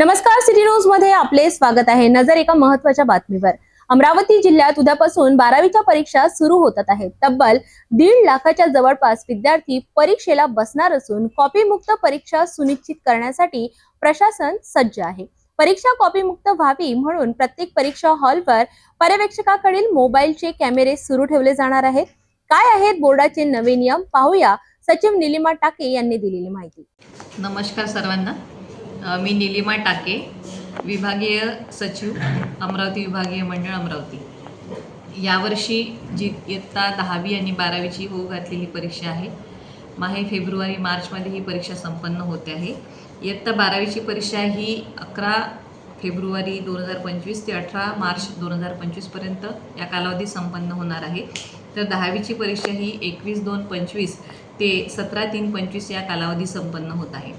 नमस्कार, city news मध्ये आपले स्वागत आहे। नजर एका महत्त्वाच्या बातमीवर। अमरावती जिल्ह्यात उद्यापासून 12वीच्या परीक्षा सुरू होतात आहेत। तब्बल 1.5 लाखाच्या जवळपास विद्यार्थी परीक्षेला बसणार असून कॉपीमुक्त परीक्षा सुनिश्चित करण्यासाठी प्रशासन सज्ज आहे। परीक्षा कॉपीमुक्त व्हावी म्हणून प्रत्येक परीक्षा हॉलवर पर्यवेक्षकाकडील मोबाईलचे कॅमेरे सुरू ठेवले जाणार आहेत। काय आहेत बोर्डाचे नवे नियम, पाहूया सचिव निलिमा टाके यांनी दिलेली माहिती। नमस्कार सर्वांना, मी निलिमा टाके, विभागीय सचिव, अमरावती विभागीय मंडळ अमरावती। यावर्षी जी इयत्ता 10वी आणि 12वीची होऊ घातलेली परीक्षा आहे, माहे फेब्रुवारी मार्चमध्ये ही परीक्षा संपन्न होते आहे। इयत्ता 12वीची परीक्षा ही 11 फेब्रुवारी 2025 ते 18 मार्च 2025 पर्यंत या कालावधी संपन्न होणार आहे। तर 10वीची परीक्षा ही 21/2/25 ते 17/3/25 या कालावधी संपन्न होत आहे।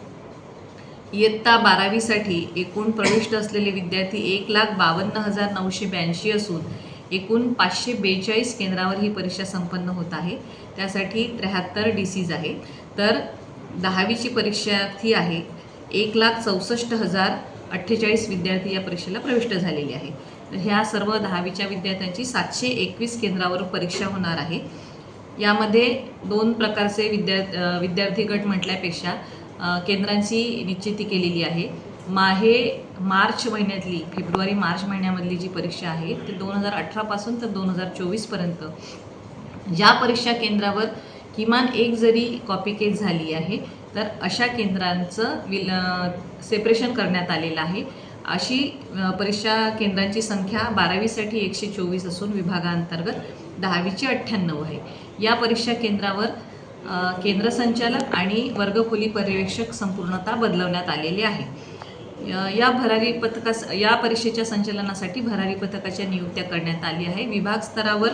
इयत्ता 12वीसाठी एकूण प्रविष्ट असलेले विद्यार्थी 1,52,982 असून एकूण 542 केंद्रावर ही परीक्षा संपन्न होत आहे। त्यासाठी 73 DCs आहे। तर 10वीची परीक्षार्थी आहे 1,64,048 विद्यार्थी या परीक्षेला प्रविष्ट झालेले आहे। तर ह्या सर्व 10वीच्या विद्यार्थ्यांची 721 केंद्रावर परीक्षा होणार आहे। यामध्ये 2 प्रकारचे विद्यार्थी गट म्हटल्यापेक्षा केंद्रांची निश्चिती केलेली आहे। मार्च महिन्यातली फेब्रुवारी मार्च महिन्यामधली जी परीक्षा आहे ती 2018 पासून तर 2024 पर्यंत ज्या परीक्षा केंद्रावर किमान एक जरी कॉपी केस झाली आहे तर अशा केंद्रांचं सेपरेशन करण्यात आलेलं आहे। अशी परीक्षा केंद्रांची संख्या 12वीसाठी 124 असून विभागांतर्गत 10वीची 98 आहे। या परीक्षा केंद्रावर केंद्र संचालक आणि वर्गखोली पर्यवेक्षक संपूर्णतः बदलवण्यात आलेले आहे। या परीक्षेच्या संचालनासाठी भरारी पथकाच्या नियुक्त्या करण्यात आली आहे। विभाग स्तरावर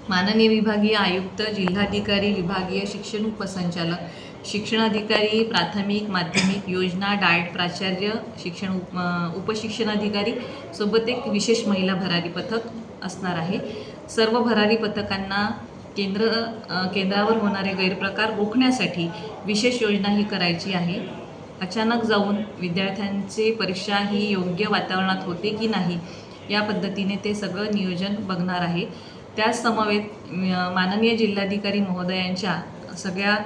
माननीय विभागीय आयुक्त, जिल्हाधिकारी, विभागीय शिक्षण उपसंचालक, शिक्षणाधिकारी, प्राथमिक माध्यमिक योजना, डाएट प्राचार्य, उपशिक्षणाधिकारी सोबत एक विशेष महिला भरारी पथक असणार आहे। सर्व भरारी पथकांना केंद्रावर होणारे गैरप्रकार रोखण्यासाठी विशेष योजना ही करायची आहे। अचानक जाऊन विद्यार्थ्यांची परीक्षा ही योग्य वातावरणात होते की नाही या पद्धतीने ते सगळं नियोजन बघणार आहे। त्याच समवेत माननीय जिल्हाधिकारी महोदयांच्या सगळ्या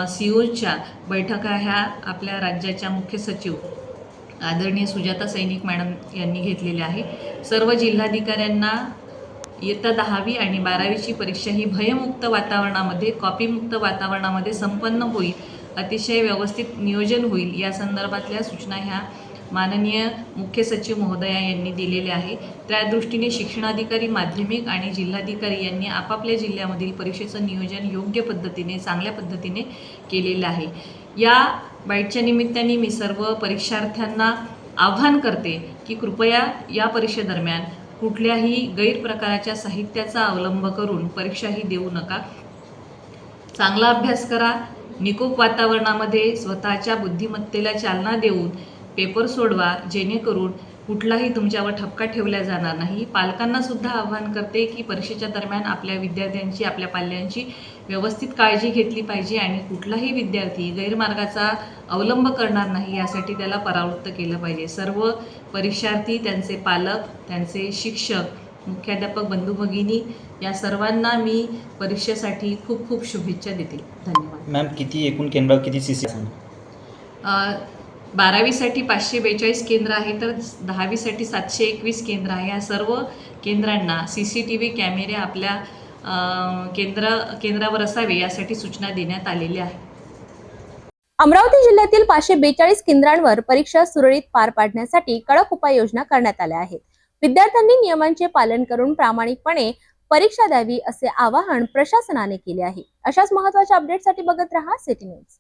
COच्या बैठका ह्या आपल्या राज्याच्या मुख्य सचिव आदरणीय सुजाता सैनिक मॅडम यांनी घेतलेल्या आहे। सर्व जिल्हाधिकाऱ्यांना इयत्ता 10वी आणि 12वीची परीक्षा ही भयमुक्त वातावरणामध्ये, कॉपीमुक्त वातावरणामध्ये संपन्न होईल, अतिशय व्यवस्थित नियोजन होईल या संदर्भातल्या सूचना ह्या माननीय मुख्य सचिव महोदया यांनी दिलेल्या आहे। त्या दृष्टीने शिक्षणाधिकारी, माध्यमिक आणि जिल्हाधिकारी यांनी आपापल्या जिल्ह्यामधील परीक्षेचं नियोजन योग्य पद्धतीने, चांगल्या पद्धतीने केलेलं आहे। या बाईटच्या निमित्ताने मी सर्व परीक्षार्थ्यांना आवाहन करते की कृपया या परीक्षेदरम्यान कुठल्याही गैरप्रकाराच्या साहित्याचा अवलंब करून परीक्षा ही देऊ नका। चांगला अभ्यास करा, निकोप वातावरणामध्ये स्वतःच्या बुद्धिमत्तेला चालना देऊन पेपर सोडवा, जेणेकरून कुठलाही तुमच्यावर ठपका ठेवला जाणार नाही। पालकांना सुद्धा आवाहन करते की परीक्षेच्या दरम्यान आपल्या विद्यार्थ्यांची, आपल्या पाल्यांची व्यवस्थित काळजी घेतली पाहिजे आणि कुठलाही विद्यार्थी गैरमार्गाचा अवलंब करणार नाही यासाठी त्याला परावृत्त केलं पाहिजे। सर्व परीक्षार्थी, त्यांचे पालक, त्यांचे शिक्षक, मुख्याध्यापक बंधू भगिनी या सर्वांना मी परीक्षेसाठी खूप खूप शुभेच्छा देते। धन्यवाद। मॅम, किती एकूण केंद्रावर किती CC? 12वीसाठी 542 केंद्र आहे तर 10वीसाठी 721 केंद्र आहे। या सर्व केंद्रांना CCTV कॅमेरे आपल्या केंद्रावर असावे यासाठी सूचना देण्यात आलेल्या आहेत। अमरावती जिल्ह्यातील 542 केंद्रांवर परीक्षा सुरळीत पार पाडण्यासाठी कडक उपाययोजना करण्यात आल्या आहेत। विद्यार्थ्यांनी नियमांचे पालन करून प्रामाणिकपणे परीक्षा द्यावी असे आवाहन प्रशासनाने केले आहे। अशाच महत्त्वाच्या अपडेटसाठी बघत रहा सिटी न्यूज।